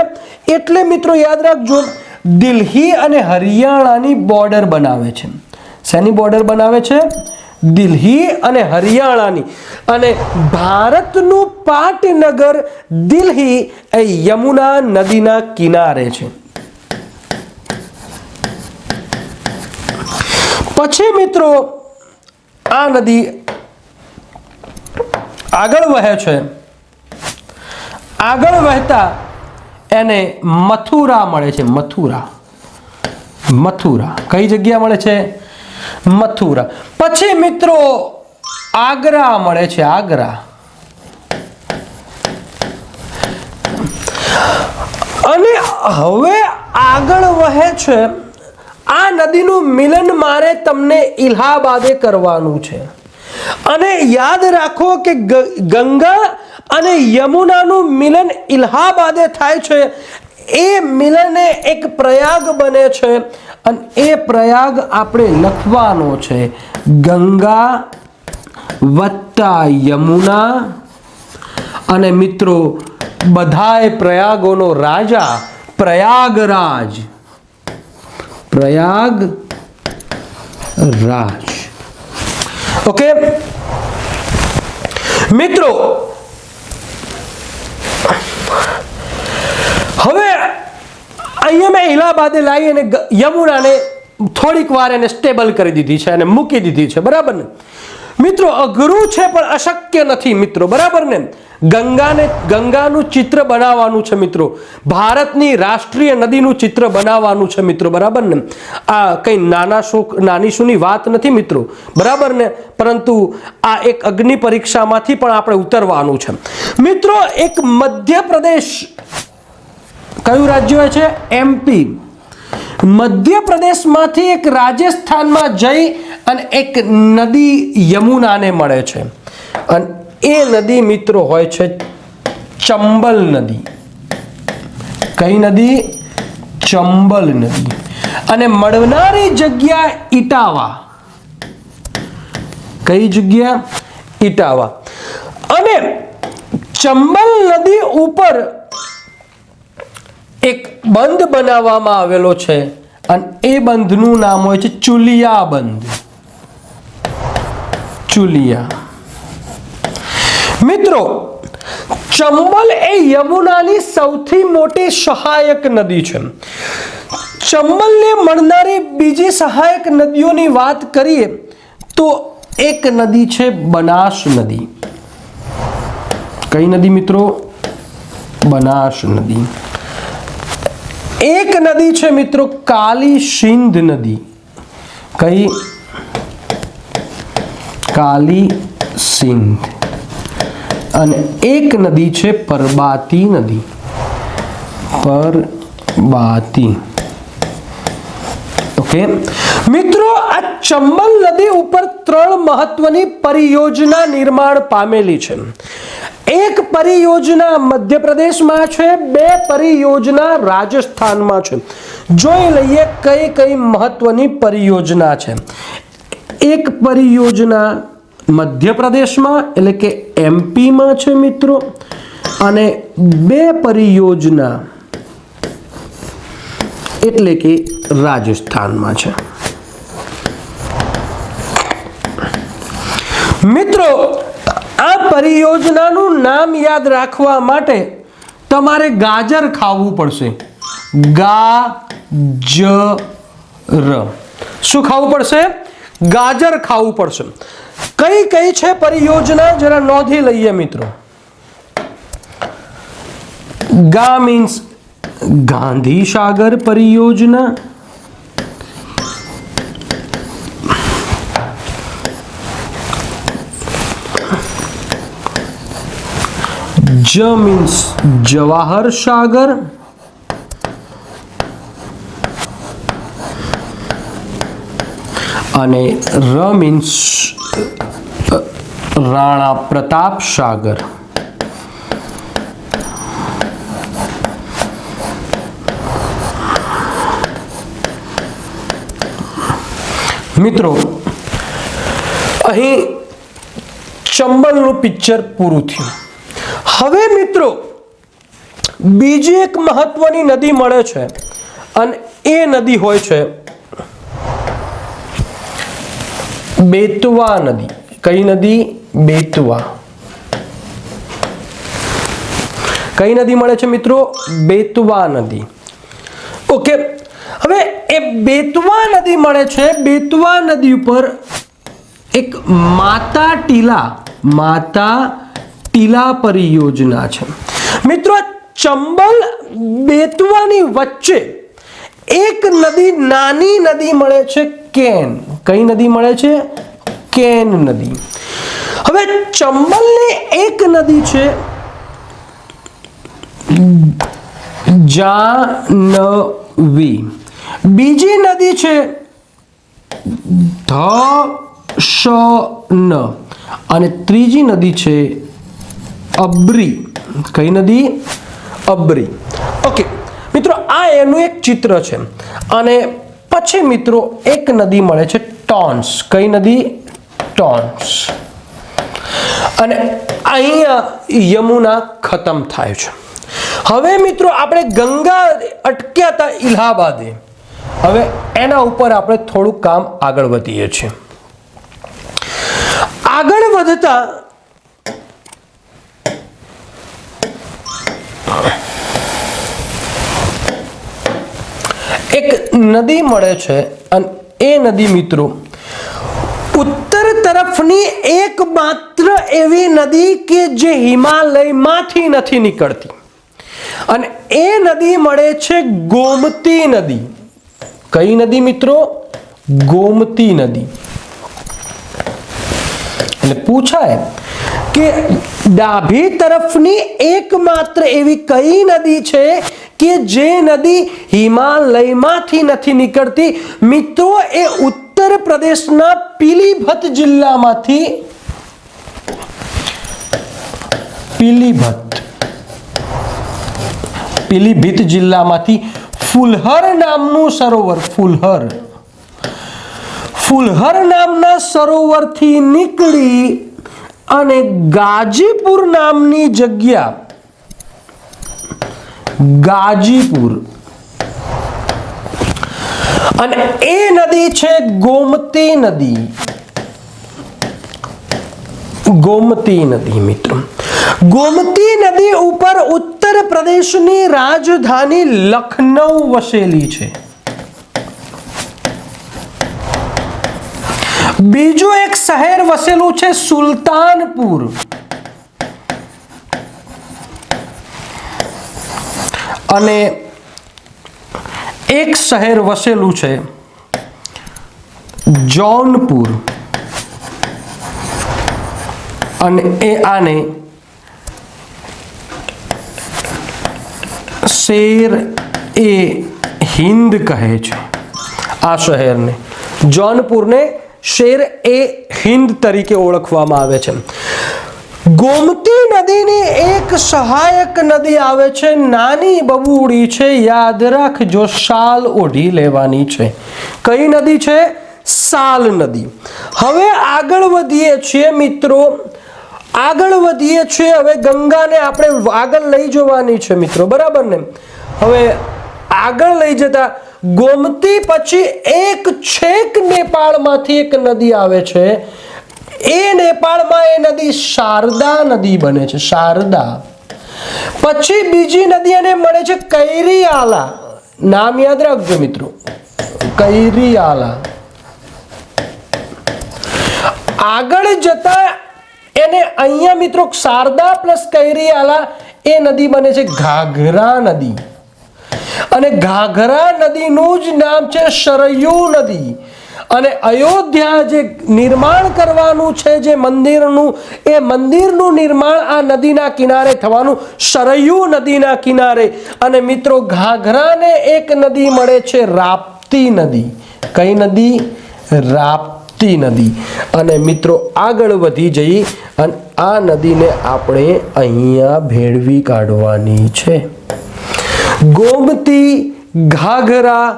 એટલે મિત્રો યાદ રાખજો, દિલ્હી અને હરિયાણાની બોર્ડર બનાવે છે. શેની બોર્ડર બનાવે છે? દિલ્હી અને હરિયાણાની. અને ભારતનું પાટનગર દિલ્હી એ યમુના નદીના કિનારે છે. પછી મિત્રો આ નદી આગળ વહે છે. આગળ વહેતા એને મથુરા મળે છે. મથુરા કઈ જગ્યા મળે છે? મથુરા. પછી મિત્રો આગ્રા મળે છે. આગ્રા. અને હવે આગળ વહે છે. આ નદીનું મિલન મારે તમને ઇલાહાબાદે કરવાનું છે. અને યાદ રાખો કે ગંગા અને યમુનાનું મિલન ઇલાહાબાદે થાય છે. એ મિલને એક પ્રયાગ બને છે અને એ પ્રયાગ આપણે લખવાનો છે ગંગા વત્તા યમુના. અને મિત્રો બધાય પ્રયાગોનો રાજા પ્રયાગરાજ. ઓકે મિત્રો, હવે અહીંયા મેં ઇલાહાબાદે લાવી અને યમુનાને થોડીક વાર એને સ્ટેબલ કરી દીધી છે અને મૂકી દીધી છે, બરાબર ને મિત્રો? અઘરું છે પણ અશક્ય નથી મિત્રો, બરાબર ને? ગંગાનું ચિત્ર બનાવવાનું છે મિત્રો, ભારતની રાષ્ટ્રીય નદીનું ચિત્ર બનાવવાનું છે મિત્રો, બરાબર ને? આ કઈ નાની સૂની વાત નથી મિત્રો, બરાબર ને? પરંતુ આ એક અગ્નિ પરીક્ષામાંથી પણ આપણે ઉતરવાનું છે મિત્રો. એક મધ્યપ્રદેશ, કયું રાજ્ય છે? એમપી. મધ્યપ્રદેશમાંથી એક રાજસ્થાનમાં જઈ અને એક નદી યમુનાને મળે છે, અને એ નદી મિત્રો હોય છે ચંબલ નદી. કઈ નદી? ચંબલ નદી. અને મળનારી જગ્યા ઇટાવા. કઈ જગ્યા? ઇટાવા. અને ચંબલ નદી ઉપર એક બંધ બનાવવામાં આવેલો છે, અને એ બંધનું નામ હોય છે ચુલિયા બંધ. ચુલિયા. મિત્રો, ચંબલ એ યમુનાની સૌથી મોટી સહાયક નદી છે. ચંબલને મળનારી બીજી સહાયક નદીઓની વાત કરીએ તો એક નદી છે બનાસ નદી. કઈ નદી મિત્રો? બનાસ નદી. એક નદી છે મિત્રો કાલી સિંધ નદી. કઈ? કાલી સિંધ. અને એક નદી છે પરબાતી નદી. પરબાતી. ઓકે મિત્રો, આ ચંબલ નદી ઉપર 3 મહત્વની પરિયોજના નિર્માણ પામેલી છે. એક પરિયોજના મધ્યપ્રદેશમાં છે, 2 પરિયોજના રાજસ્થાનમાં છે. જોઈ લઈએ કઈ કઈ મહત્વની પરિયોજના છે. એક પરિયોજના મધ્યપ્રદેશમાં એટલે કે એમપીમાં છે મિત્રો, અને 2 પરિયોજના એટલે કે રાજસ્થાનમાં છે. મિત્રો, આ પરિયોજનાનું નામ યાદ રાખવા માટે તમારે ગાજર ખાવું પડશે. ગાજર. શું ખાવું પડશે? ગાજર ખાવું પડશે. કઈ કઈ છે પરિયોજના જરા નોંધી લઈએ મિત્રો. ગા મીન્સ ગાંધી સાગર પરિયોજના. જ મીન્સ જવાહર સાગર. અને ર મીન્સ રાણા પ્રતાપ સાગર. મિત્રો, અહીં ચંબલનું પિક્ચર પૂરું થયું. હવે મિત્રો બીજી એક મહત્વની નદી મળે છે, અને એ નદી હોય છે બેતવા નદી. કઈ નદી? બેતવા. કઈ નદી મળે છે મિત્રો? બેતવા નદી. ઓકે, હવે એ બેતવા નદી મળે છે. બેતવા નદી ઉપર એક માતા ટીલા પરિયોજના છે મિત્રો. ચંબલ બેતવાની વચ્ચે એક નદી, નાની નદી મળે છે, કેન. કઈ નદી મળે છે? કેન નદી. હવે ચંબલની એક નદી છે જાહ્નવી. બીજી નદી છે ધશન. અને ત્રીજી નદી છે અબ્રી. કઈ નદી? અબ્રી. ઓકે મિત્રો, આ એનું એક ચિત્ર છે. અને પછી મિત્રો એક નદી મળે છે ટોન્સ. કઈ નદી? ટોન્સ. અને અહીંયા યમુના ખતમ થાય છે. હવે મિત્રો આપણે ગંગા અટક્યા હતા ઇલાહાબાદે. હવે એના ઉપર આપણે થોડું કામ આગળ વધીએ છીએ. આગળ વધતા એક નદી મળે છે, અને એ નદી મિત્રો ઉત્તર તરફની એકમાત્ર એવી નદી કે જે હિમાલયમાંથી નથી નીકળતી અને એ નદી મળે છે ગોમતી નદી. કઈ નદી મિત્રો? ગોમતી નદી. એટલે પૂછાય કે ડાભી તરફની એકમાત્ર એવી કઈ નદી છે કે જે નદી હિમાલયમાંથી નથી નીકળતી? મિત્રો એ ઉત્તર પ્રદેશના પીલીભીત જિલ્લામાંથી પીલીભીત જિલ્લામાંથી ફુલહર નામનું સરોવર, ફુલહર નામના સરોવરથી નીકળી અને ગાજીપુર નામની જગ્યા, ગાજીપુર, અને એ નદી છે ગોમતી નદી. ગોમતી નદી મિત્રો, ગોમતી નદી ઉપર ઉત્તર પ્રદેશની રાજધાની લખનઉ વસેલી છે. બીજું એક શહેર વસેલું છે સુલતાનપુર. અને એક શહેર વસેલું છે જૌનપુર. અને એ આને શેર એ હિંદ કહે છે. આ શહેરને, જૌનપુરને શેર એ હિંદ તરીકે ઓળખવામાં આવે છે. ગોમતી નદીની એક સહાયક નદી આવે છે, નાની બબૂડી છે, યાદ રાખજો, શાલ ઓઢી લેવાની છે. કઈ નદી છે? શાલ નદી. હવે આગળ વધીએ છીએ મિત્રો, આગળ વધીએ છીએ. હવે ગંગાને આપણે આગળ લઈ જવાની છે મિત્રો, બરાબર ને? હવે આગળ લઈ જતા ગોમતી પછી એક છેક નેપાળમાંથી એક નદી આવે છે. એ નેપાળમાં એ નદી શારદા નદી બને છે, શારદા. પછી બીજી નદી એને મળે છે કૈરીઆલા. નામ યાદ રાખજો મિત્રો, કૈરીઆલા. આગળ જતા એને અહીંયા મિત્રો શારદા પ્લસ કૈરીઆલા એ નદી બને છે ઘાઘરા નદી. અને ઘાઘરા નદીનું જ નામ છે સરયુ નદી. અને અયોધ્યા જે નિર્માણ કરવાનું છે જે મંદિરનું, એ મંદિરનું નિર્માણ આ નદીના કિનારે થવાનું, સરયુ નદીના કિનારે. અને મિત્રો ઘાઘરાને એક નદી મળે છે રાપ્તી નદી. કઈ નદી? રાપ્તી નદી. અને મિત્રો આગળ વધી જઈ અને આ નદીને આપણે અહીંયા ભેળવી કાઢવાની છે. ગોમતી, ઘાઘરા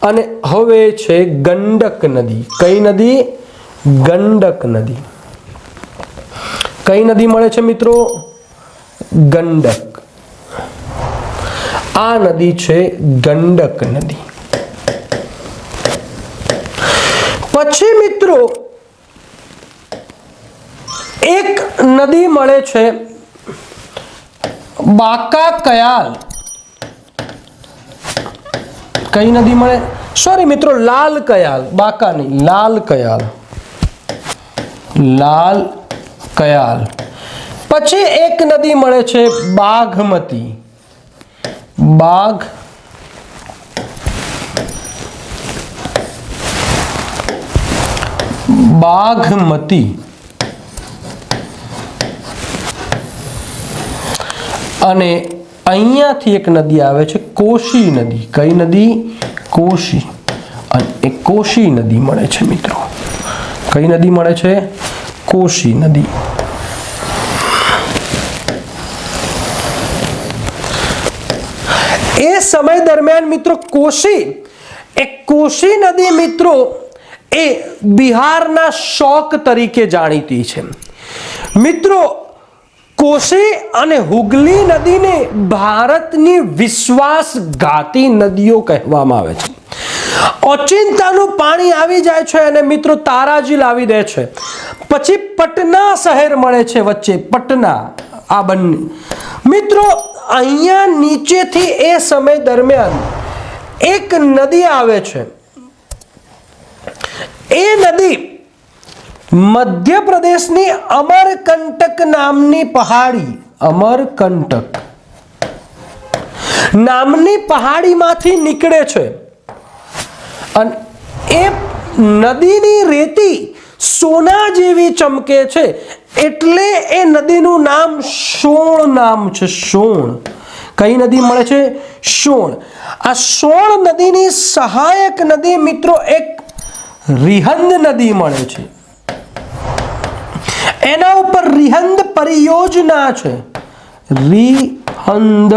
અને હવે છે ગંડક નદી. કઈ નદી? ગંડક નદી. કઈ નદી મળે છે મિત્રો? ગંડક. આ નદી છે ગંડક નદી. પછી મિત્રો એક નદી મળે છે બાકા કયાલ. કઈ નદી મળે? સોરી મિત્રો, લાલ કયાલ. બાકા નહીં, લાલ કયાલ. લાલ કયાલ. પછી એક નદી મળે છે બાઘમતી. બાઘમતી. અને અહીંયાથી એક નદી આવે છે કોશી નદી. કઈ નદી? કોશી. અને એ કોશી નદી મળે છે મિત્રો. કઈ નદી મળે છે? કોશી નદી. એ સમય દરમિયાન મિત્રો કોશી નદી મિત્રો એ બિહારના શોક તરીકે જાણીતી છે મિત્રો. કોશી અને હુગલી નદીને ભારતની વિશ્વાસઘાતી નદીઓ કહેવામાં આવે છે. ઓચિંતાનું પાણી આવી જાય છે અને મિત્રો તારાજી લાવી દે છે. પછી પટના શહેર મળે છે વચ્ચે, પટના. આ બંને મિત્રો અહીંયા નીચેથી એ સમય દરમિયાન એક નદી આવે છે. એ નદી મધ્યપ્રદેશની અમરકંટક નામની પહાડી, અમરકંટક નામની પહાડીમાંથી નીકળે છે અને એ નદીની રેતી સોના જેવી ચમકે છે, એટલે એ નદીનું નામ સોણ નામ છે. સોણ. કઈ નદી મળે છે? સોણ. આ સોણ નદીની સહાયક નદી મિત્રો એક રિહંદ નદી મળે છે. એના ઉપર રિહંદ પરિયોજના છે. રિહંદ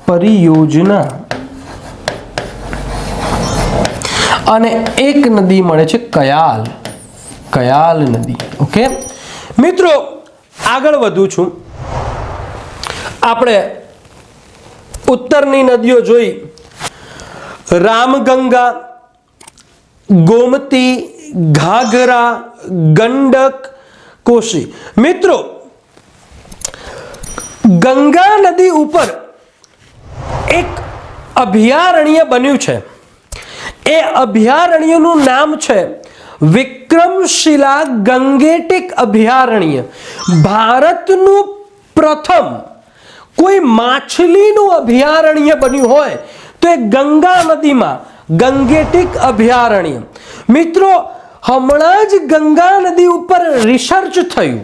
પરિયોજના. અને એક નદી મળે છે કયાલ, કયાલ નદી. ઓકે મિત્રો, આગળ વધું છું. આપણે ઉત્તરની નદીઓ જોઈ, રામગંગા, ગોમતી, ઘાઘરા, ગંડક, કોશી. મિત્રો, ગંગા નદી ઉપર એક અભયારણ્ય બન્યું છે. એ અભયારણ્યનું નામ છે વિક્રમશિલા ગંગેટિક અભયારણ્ય. ભારતનું પ્રથમ કોઈ માછલીનું અભયારણ્ય બન્યું હોય તો એ ગંગા નદીમાં ગંગેટિક અભયારણ્ય. મિત્રો, હમણાં જ ગંગા નદી ઉપર રિસર્ચ થયું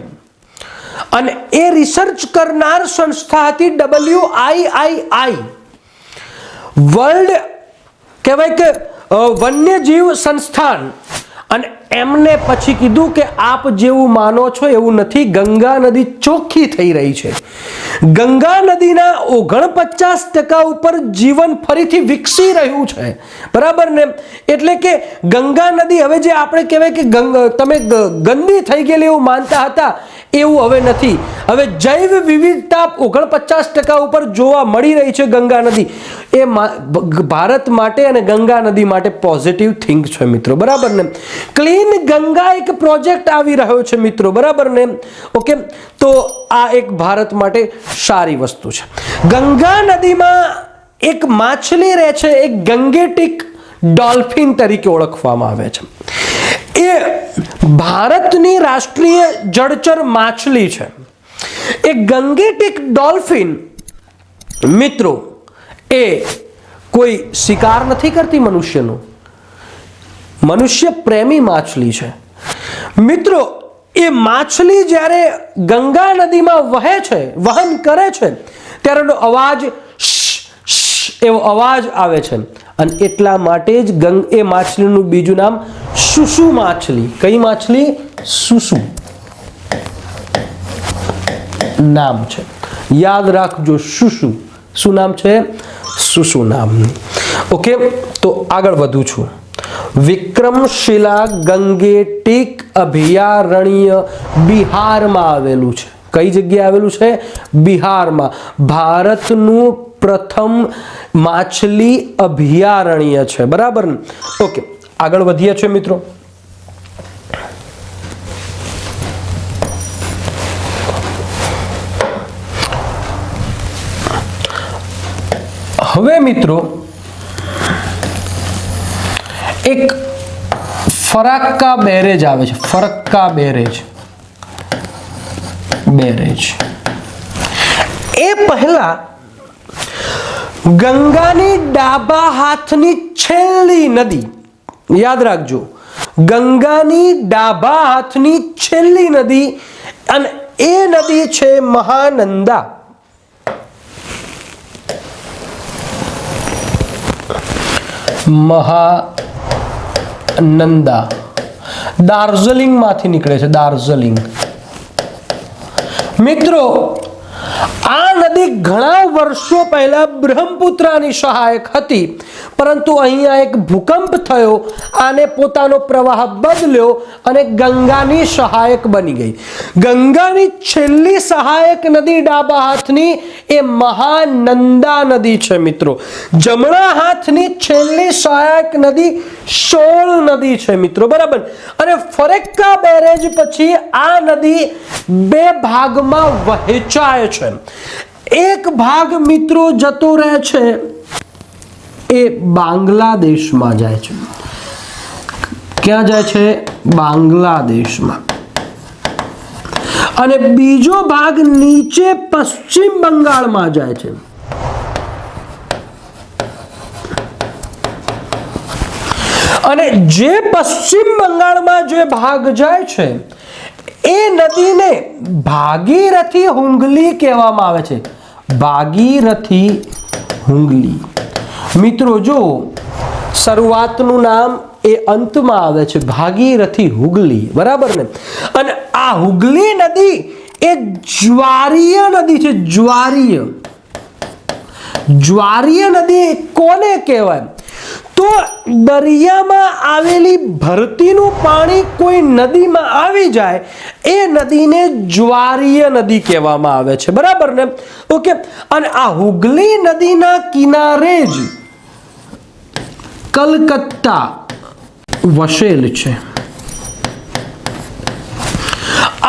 અને એ રિસર્ચ કરનાર સંસ્થા હતી WIII, વર્લ્ડ કહેવાય કે વન્યજીવ સંસ્થાન. અને એમને પછી કીધું કે આપ જેવું માનો છો એવું નથી, ગંગા નદી ચોખ્ખી થઈ રહી છે. ગંગા નદીના 49% ઉપર જીવન ફરીથી વિકસી રહ્યું છે. બરાબર ને? એટલે કે ગંગા નદી હવે જે આપણે કહેવાય કે તમે ગંદી થઈ ગયેલી એવું માનતા હતા, એવું હવે નથી. હવે જૈવ વિવિધતા 49% ઉપર જોવા મળી રહી છે. ગંગા નદી એ ભારત માટે અને ગંગા નદી માટે પોઝિટિવ થિંક છે મિત્રો. બરાબર ને? ક્લીન ગંગા એક પ્રોજેક્ટ આવી રહ્યો છે મિત્રો. બરાબર ને? ઓકે, તો આ એક ભારત માટે સારી વસ્તુ છે. ગંગા નદીમાં એક માછલી રહે છે, એક ગંગેટિક ડોલ્ફિન તરીકે ઓળખવામાં આવે છે. એ ભારતની રાષ્ટ્રીય જળચર માછલી છે. એ ગંગેટિક ડોલ્ફિન મિત્રો એ કોઈ શિકાર નથી કરતી મનુષ્યનો, મનુષ્ય પ્રેમી માછલી છે. મિત્રો, એ માછલી જ્યારે ગંગા નદીમાં વહે છે, વહન કરે છે, ત્યારે એનો અવાજ એવો અવાજ આવે છે. અને એટલા માટે જ એ માછલીનું બીજું નામ સુસુ માછલી. કઈ માછલી? સુસુ નામ છે. યાદ રાખજો, સુસુ. શું નામ છે? સુસુ નામનું. ઓકે, તો આગળ વધું છું. વિક્રમશિલા ગંગેટિક અભયારણ્ય બિહારમાં આવેલું છે. કઈ જગ્યાએ આવેલું છે? બિહારમાં. ભારતનું પ્રથમ માછલી અભયારણ્ય છે. બરાબર ને? ઓકે, આગળ વધીએ છીએ મિત્રો. હવે મિત્રો એક ફરાક્કા બેરેજ આવે છે. ફરક્કા બેરેજ. એ પહેલા ગંગાની ડાબા હાથની છેલ્લી નદી, યાદ રાખજો, ગંગાની ડાબા હાથની છેલ્લી નદી, અને એ નદી છે મહાનંદા. મહાનંદા દાર્જિલિંગ માંથી નીકળે છે. દાર્જિલિંગ. મિત્રો, આ નદી ઘણા વર્ષો પહેલા બ્રહ્મપુત્રની સહાયક હતી, પરંતુ અહીંયા એક ભૂકંપ થયો, આને પોતાનો પ્રવાહ બદલ્યો અને ગંગાની સહાયક બની ગઈ. ગંગાની છેલ્લી સહાયક નદી ડાબા હાથની એ મહાનંદા નદી છે મિત્રો. જમણા હાથની છેલ્લી સહાયક નદી સોળ નદી છે મિત્રો. બરાબર? અને ફરક્કા બેરેજ પછી આ નદી બે ભાગમાં વહેંચાય છે. એક ભાગ મિત્રો જતો રહે છે એ બાંગ્લાદેશમાં જાય છે. ક્યાં જાય છે? બાંગ્લાદેશમાં. અને બીજો ભાગ નીચે પશ્ચિમ બંગાળમાં જાય છે. અને જે પશ્ચિમ બંગાળમાં જે ભાગ જાય છે એ નદીને ભાગીરથી હુંગલી કહેવામાં આવે છે. ભાગીરથી હુંગલી. મિત્રો જો શરૂઆતનું નામ એ અંતમાં આવે છે, ભાગીરથી હુગલી, બરાબર ને? અને આ હુગલી નદી એ જ્વારીય નદી છે. જ્વારીય નદી કોને કહેવાય? તો દરિયામાં આવેલી ભરતીનું પાણી કોઈ નદીમાં આવી જાય એ નદીને જ્વારીય નદી કહેવામાં આવે છે, બરાબર ને? ઓકે. અને આ હુગલી નદીના કિનારે જ કલકત્તા વસેલ છે.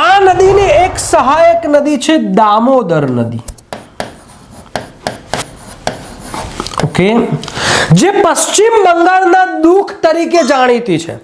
આ નદીની એક સહાયક નદી છે દામોદર નદી. ઓકે. જે પશ્ચિમ બંગાળના દુઃખ તરીકે જાણીતી છે.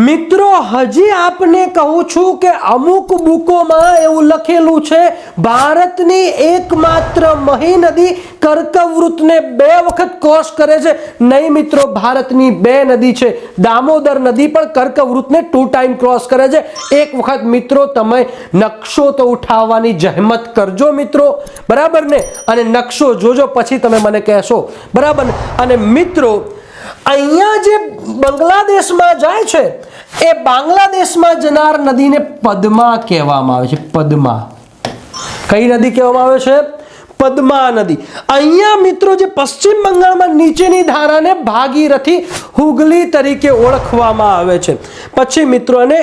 મિત્રો હજી આપને કહું છું કે અમુક બુકોમાં એવું લખેલું છે ભારતની એકમાત્ર મહી નદી કર્કવૃતને 2 વખત ક્રોસ કરે છે. નહીં મિત્રો, ભારતની 2 નદી છે. દામોદર નદી પણ કર્કવૃતને 2 ટાઈમ ક્રોસ કરે છે. એક વખત મિત્રો તમે નકશો તો ઉઠાવવાની જહેમત કરજો મિત્રો, બરાબર ને? અને નકશો જોજો, પછી તમે મને કહેશો, બરાબર ને? અને મિત્રો અહીંયા જે બાંગ્લાદેશમાં જાય છે એ બાંગ્લાદેશમાં જનાર નદીને પદ્મા કહેવામાં આવે છે. પદ્મા. કઈ નદી કહેવામાં આવે છે? પદ્મા નદી. અહીંયા મિત્રો જે પશ્ચિમ બંગાળમાં નીચેની ધારાને ભાગીરથી હુગલી તરીકે ઓળખવામાં આવે છે. પછી મિત્રો એને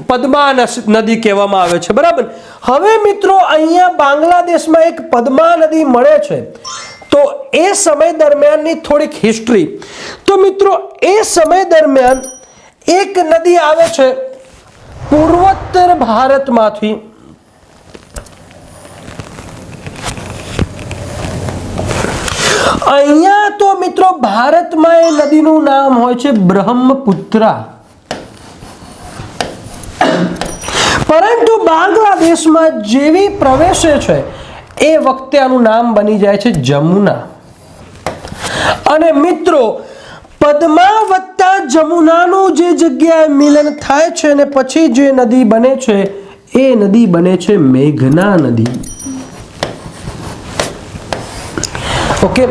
પદ્મા નદી કહેવામાં આવે છે, બરાબર? હવે મિત્રો અહીંયા બાંગ્લાદેશમાં એક પદ્મા નદી મળે છે. તો એ સમય દરમિયાનની થોડીક હિસ્ટ્રી. તો મિત્રો એ સમય દરમિયાન એક નદી આવે છે પૂર્વોત્તર ભારતમાંથી. અહીંયા તો મિત્રો ભારતમાં એ નદીનું નામ હોય છે બ્રહ્મપુત્રા. પરંતુ બાંગ્લાદેશમાં જેવી પ્રવેશે છે એ વખતે આનું નામ બની જાય છે જમુના. અને મિત્રો પદ્મા વત્તા જમુનાનું જે જગ્યાએ મિલન થાય છે અને પછી જે નદી બને છે એ નદી બને છે મેઘના નદી. ઓકે.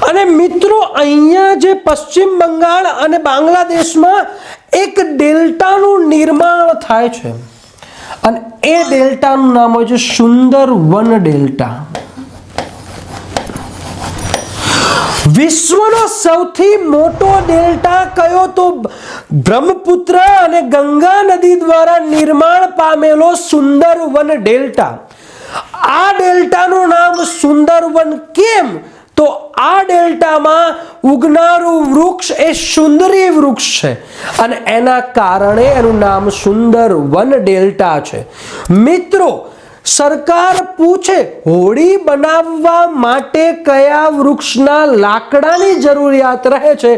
અને મિત્રો અહીંયા જે પશ્ચિમ બંગાળ અને બાંગ્લાદેશમાં એક ડેલ્ટાનું નિર્માણ થાય છે અને એ ડેલ્ટાનું નામ હોય છે સુંદરવન ડેલ્ટા. વિશ્વનો સૌથી મોટો ડેલ્ટા કયો? તો બ્રહ્મપુત્ર અને ગંગા નદી દ્વારા નિર્માણ પામેલો સુંદરવન ડેલ્ટા. આ ડેલ્ટાનું નામ સુંદરવન કેમ? તો આ ડેલ્ટામાં ઉગનારું વૃક્ષ એ સુંદરી વૃક્ષ છે અને એના કારણે એનું નામ સુંદરવન ડેલ્ટા છે. મિત્રો સરકાર પૂછે હોડી બનાવવા માટે કયા વૃક્ષના લાકડાની જરૂરિયાત રહે છે?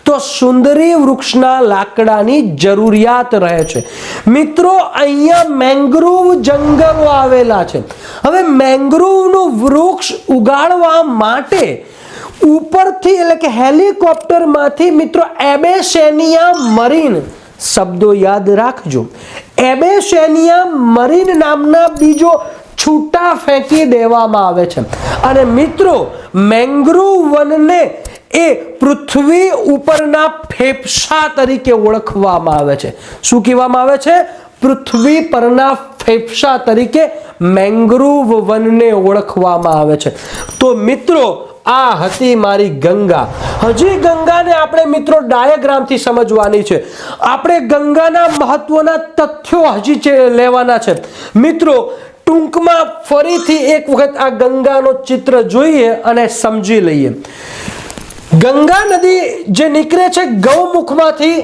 તો સુંદરી વૃક્ષના લાકડાની જરૂરિયાત રહે છે. મિત્રો અહીંયા મેંગ્રોવ જંગલો આવેલા છે. હવે મેંગ્રોવનું વૃક્ષ ઉગાડવા માટે ઉપરથી એટલે કે હેલિકોપ્ટરમાંથી મિત્રો એબેસેનિયા મરીન, શબ્દો યાદ રાખજો, એબેસેનિયા મરીન નામના બીજો છૂટા ફેંકી દેવામાં આવે છે. અને મિત્રો મેંગ્રોવ વનને એ પૃથ્વી ઉપરના ફેફસા તરીકે ઓળખવામાં આવે છે. શું કહેવામાં આવે છે? પૃથ્વી પરના ફેફસા તરીકે મેંગ્રોવ વનને ઓળખવામાં આવે છે. તો મિત્રો આ હતી મારી ગંગા. હજી ગંગાને આપણે મિત્રો ડાયાગ્રામથી સમજવાની છે. આપણે ગંગાના મહત્વના તથ્યો હજી લેવાના છે. મિત્રો ટૂંકમાં ફરીથી એક વખત આ ગંગાનો ચિત્ર જોઈએ અને સમજી લઈએ. ગંગા નદી જે નીકળે છે ગૌમુખમાંથી,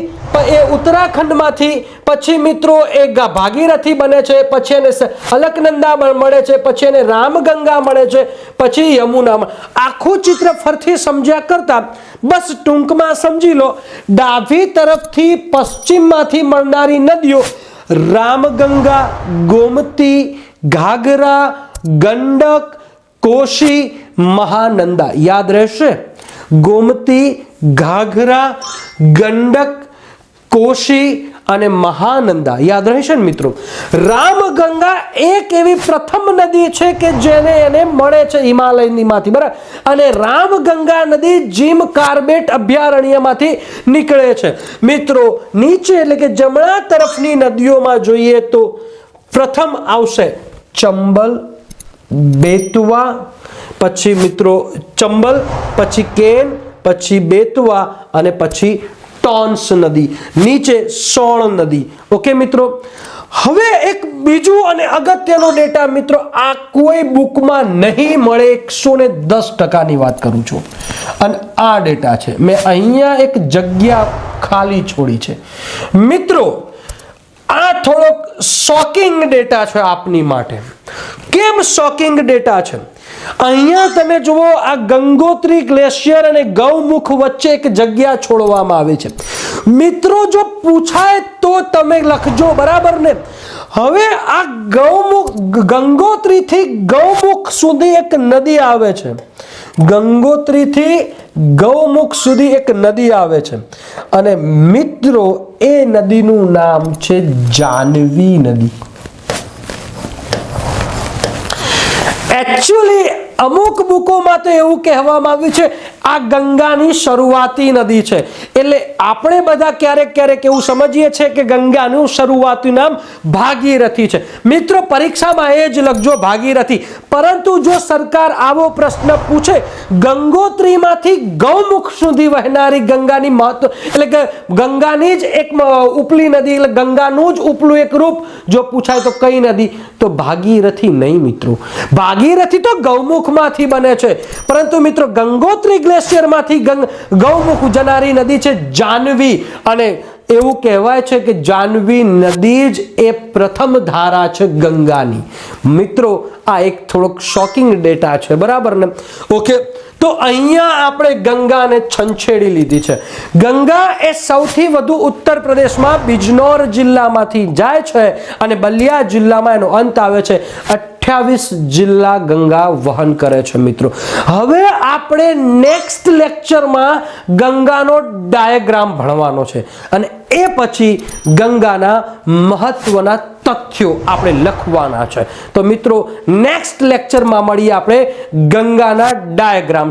એ ઉત્તરાખંડમાંથી, પછી મિત્રો એ ભાગીરથી બને છે, પછી એને અલકનંદા મળે છે, પછી એને રામગંગા મળે છે, પછી યમુના. આખું ચિત્ર ફરથી સમજ્યા કરતા બસ ટૂંકમાં સમજી લો. ડાભી તરફથી પશ્ચિમમાંથી મળનારી નદીઓ રામગંગા, ગોમતી, ઘાઘરા, ગંડક, કોશી, મહાનંદા. યાદ રહેશે, ગોમતી, ઘાઘરા, ગંડક, કોશી અને મહાનંદા. યાદ રહેશે ને મિત્રો. રામગંગા એક એવી પ્રથમ નદી છે કે જેને એને મળે છે હિમાલયમાંથી, બરાબર. અને રામગંગા નદી જીમ કાર્બેટ અભયારણ્યમાંથી નીકળે છે મિત્રો. નીચે એટલે કે જમણા તરફની નદીઓમાં જોઈએ તો પ્રથમ આવશે ચંબલ, બેતવા, પછી મિત્રો ચંબલ, પછી કેન, પછી બેતવા અને પછી ટોન્સ નદી, નીચે સોણ નદી. ઓકે મિત્રો. હવે એક બીજું અને અગત્યનો ડેટા મિત્રો, આ કોઈ બુકમાં નહીં મળે, 110%ની વાત કરું છું. અને આ ડેટા છે, મેં અહીંયા એક જગ્યા ખાલી છોડી છે મિત્રો. આ થોડોક શોકિંગ ડેટા છે આપની માટે. કેમ શોકિંગ ડેટા છે? અહીંયા તમે જુઓ, આ ગંગોત્રી ગ્લેશિયર અને ગૌમુખ વચ્ચે એક જગ્યા છોડવામાં આવી છે મિત્રો. જો પૂછાય તો તમે લખજો, બરાબર ને. હવે આ ગંગોત્રીથી ગૌમુખ સુધી એક નદી આવે છે. ગંગોત્રીથી ગૌમુખ સુધી એક નદી આવે છે અને મિત્રો એ નદીનું નામ છે જાહ્નવી નદી. એકચ્યુઅલી અમુક બુકોમાં તો એવું કહેવામાં આવ્યું છે આ ગંગાની શરૂઆતી નદી છે. એટલે આપણે બધા ક્યારેક ક્યારેક એવું સમજીએ છીએ કે ગંગાનું શરૂઆતી નામ ભાગીરથી છે. મિત્રો પરીક્ષામાં એ જ લખજો ભાગીરથી. પરંતુ જો સરકાર આવો પ્રશ્ન પૂછે ગંગોત્રીમાંથી ગૌમુખ સુધી વહેનારી ગંગાની મહત્વ, એટલે કે ગંગાની જ એક ઉપલી નદી, એટલે ગંગાનું જ ઉપલું એક રૂપ જો પૂછાય તો કઈ નદી? તો ભાગીરથી નહીં મિત્રો. ભાગીરથી તો ગૌમુખમાંથી બને છે, પરંતુ મિત્રો ગંગોત્રી ગ્લેશિયરમાંથી ગૌમુખ જનારી નદી છે જાહ્નવી. અને એવું કહેવાય છે કે જાહ્નવી નદી જ એ પ્રથમ ધારા છે ગંગાની. મિત્રો આ એક થોડોક શોકિંગ ડેટા છે, બરાબર ને. ઓકે, તો અહીંયા આપણે ગંગાને છંછેડી લીધી છે. ગંગા એ સૌથી વધુ ઉત્તર પ્રદેશમાં બિજનોર જિલ્લામાંથી જાય છે અને બલિયા જિલ્લામાં એનો અંત આવે છે. 28 જિલ્લા ગંગા વહન કરે છે મિત્રો. હવે આપણે નેક્સ્ટ લેક્ચરમાં ગંગાનો ડાયાગ્રામ ભણવાનો છે અને એ પછી ગંગાના મહત્વના તથ્યો આપણે લખવાના છે. તો મિત્રો નેક્સ્ટ લેક્ચરમાં મળીએ આપણે ગંગાના ડાયાગ્રામ.